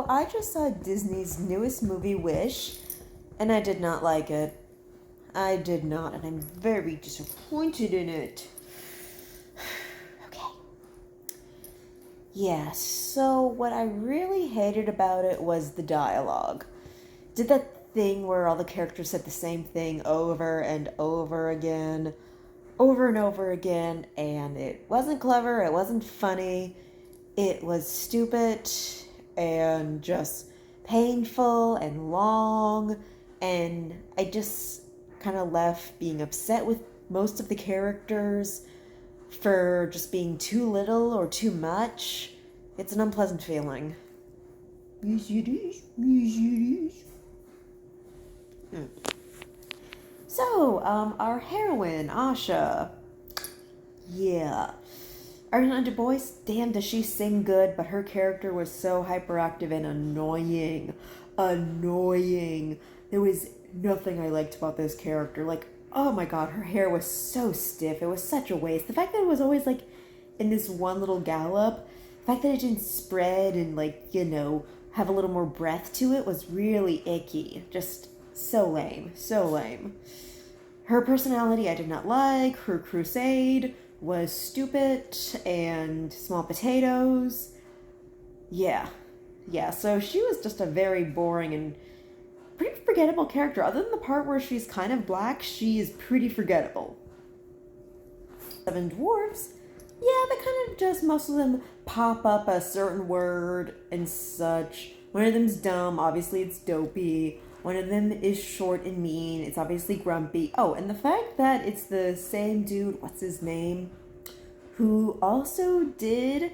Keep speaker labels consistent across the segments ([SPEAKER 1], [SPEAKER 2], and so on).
[SPEAKER 1] So I just saw Disney's newest movie, Wish, and I did not like it. I did not, and I'm very disappointed in it. Okay. Yeah, so what I really hated about it was the dialogue. Did that thing where all the characters said the same thing over and over again, over and over again, and it wasn't clever, it wasn't funny, it was stupid and just painful and long, and I just kind of left being upset with most of the characters for just being too little or too much. It's an unpleasant feeling. Yes, it is. Yes, it is. So, our heroine, Asha. Yeah. Ariana DeBois, damn, does she sing good, but her character was so hyperactive and annoying. Annoying. There was nothing I liked about this character. Like, oh my god, her hair was so stiff. It was such a waste. The fact that it was always, like, in this one little gallop, the fact that it didn't spread and, like, have a little more breath to it was really icky. Just so lame. So lame. Her personality I did not like. Her crusade was stupid and small potatoes. Yeah. So she was just a very boring and pretty forgettable character. Other than the part where she's kind of black, she is pretty forgettable. Seven Dwarfs, yeah, they kind of just, most of them pop up a certain word and such. One of them's dumb, obviously it's dopey. One of them is short and mean, it's obviously grumpy. Oh, and the fact that it's the same dude, what's his name, who also did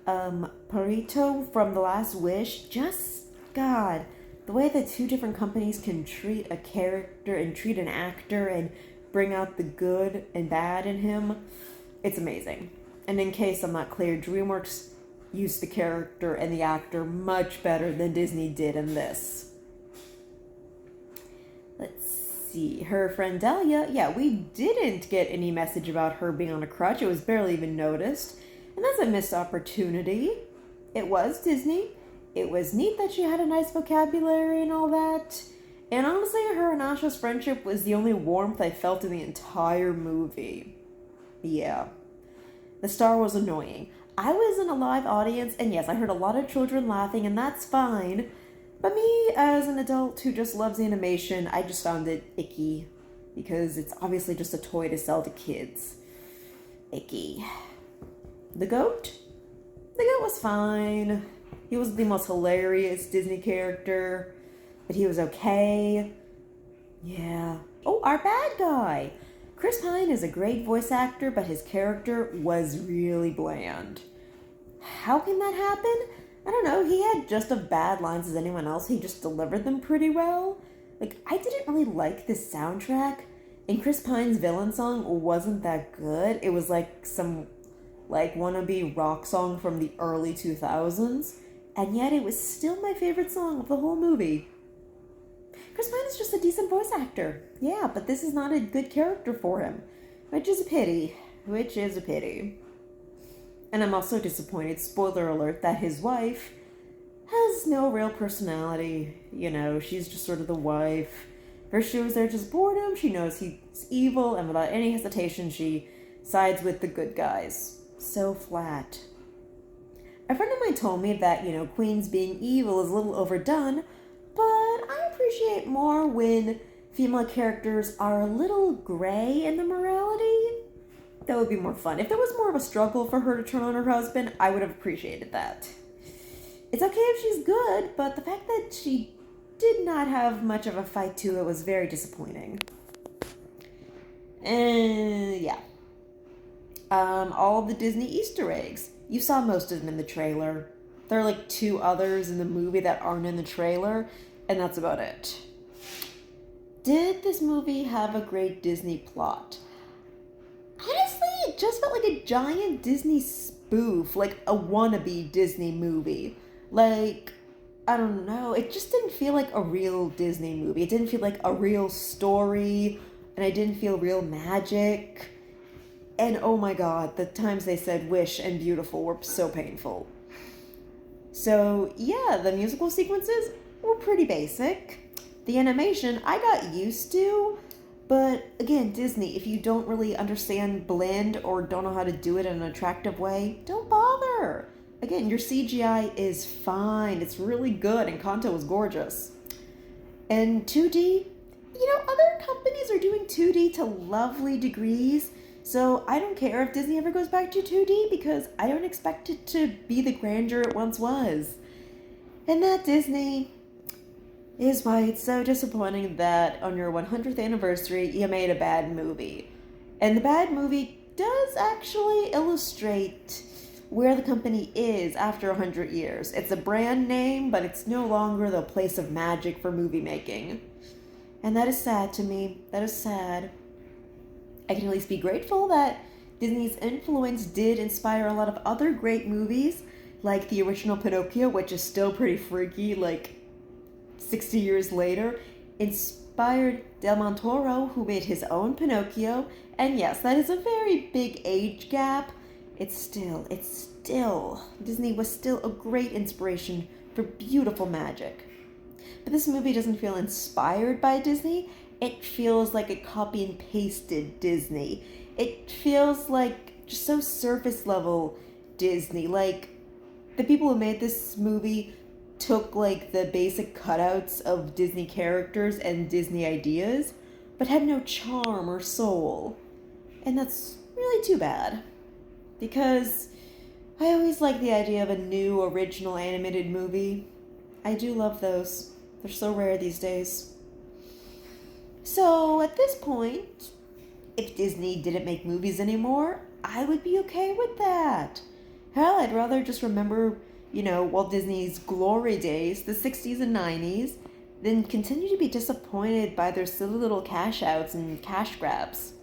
[SPEAKER 1] Perito from The Last Wish, just, God, the way that two different companies can treat a character and treat an actor and bring out the good and bad in him, it's amazing. And in case I'm not clear, DreamWorks used the character and the actor much better than Disney did in this. Let's see. Her friend Delia, yeah, we didn't get any message about her being on a crutch. It was barely even noticed. And that's a missed opportunity. It was Disney. It was neat that she had a nice vocabulary and all that. And honestly, her and Asha's friendship was the only warmth I felt in the entire movie. Yeah. The star was annoying. I was in a live audience, and yes, I heard a lot of children laughing, and that's fine. But me, as an adult who just loves animation, I just found it icky. Because it's obviously just a toy to sell to kids. Icky. The goat? The goat was fine. He was the most hilarious Disney character. But he was okay. Yeah. Oh, our bad guy! Chris Pine is a great voice actor, but his character was really bland. How can that happen? I don't know, he had just as bad lines as anyone else, he just delivered them pretty well. Like, I didn't really like this soundtrack, and Chris Pine's villain song wasn't that good. It was like some, wannabe rock song from the early 2000s, and yet it was still my favorite song of the whole movie. Chris Pine is just a decent voice actor. Yeah, but this is not a good character for him, which is a pity. And I'm also disappointed, spoiler alert, that his wife has no real personality. She's just sort of the wife. First she was there just boredom, she knows he's evil, and without any hesitation she sides with the good guys. So flat. A friend of mine told me that, queens being evil is a little overdone, but I appreciate more when female characters are a little gray in the morality. That would be more fun. If there was more of a struggle for her to turn on her husband, I would have appreciated that. It's okay if she's good, but the fact that she did not have much of a fight to it was very disappointing. And yeah. All the Disney Easter eggs. You saw most of them in the trailer. There are like 2 others in the movie that aren't in the trailer, and that's about it. Did this movie have a great Disney plot? Honestly, it just felt like a giant Disney spoof, like a wannabe Disney movie. Like, I don't know, it just didn't feel like a real Disney movie. It didn't feel like a real story, and I didn't feel real magic. And oh my god, the times they said wish and beautiful were so painful. So, yeah, the musical sequences were pretty basic. The animation I got used to, but again, Disney, if you don't really understand blend or don't know how to do it in an attractive way, don't bother. Again, your CGI is fine. It's really good, and Kanto was gorgeous. And 2D, other companies are doing 2D to lovely degrees. So I don't care if Disney ever goes back to 2D because I don't expect it to be the grandeur it once was. And that, Disney, is why it's so disappointing that on your 100th anniversary you made a bad movie. And the bad movie does actually illustrate where the company is after 100 years. It's a brand name, but it's no longer the place of magic for movie making. And that is sad to me. That is sad. I can at least be grateful that Disney's influence did inspire a lot of other great movies, like the original Pinocchio, which is still pretty freaky, like 60 years later, inspired Del Toro, who made his own Pinocchio. And yes, that is a very big age gap. It's still, Disney was still a great inspiration for beautiful magic. But this movie doesn't feel inspired by Disney. It feels like a copy and pasted Disney. It feels like just so surface level Disney. Like, the people who made this movie took like the basic cutouts of Disney characters and Disney ideas, but had no charm or soul. And that's really too bad. Because I always like the idea of a new original animated movie. I do love those. They're so rare these days. So at this point, if Disney didn't make movies anymore, I would be okay with that. Hell, I'd rather just remember, Walt Disney's glory days, the 60s and 90s, than continue to be disappointed by their silly little cash outs and cash grabs.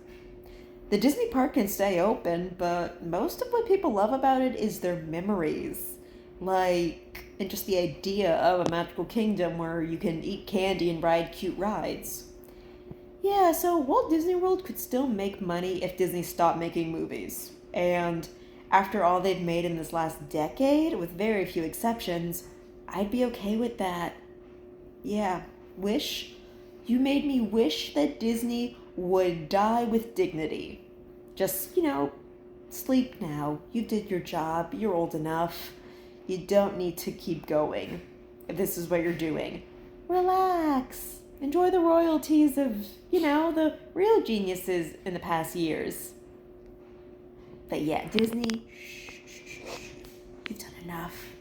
[SPEAKER 1] The Disney park can stay open, but most of what people love about it is their memories. And just the idea of a magical kingdom where you can eat candy and ride cute rides. Yeah, so Walt Disney World could still make money if Disney stopped making movies. And after all they've made in this last decade, with very few exceptions, I'd be okay with that. Yeah, wish? You made me wish that Disney would die with dignity. Just, sleep now. You did your job. You're old enough. You don't need to keep going if this is what you're doing. Relax. Enjoy the royalties of, the real geniuses in the past years. But yeah, Disney, you've done enough.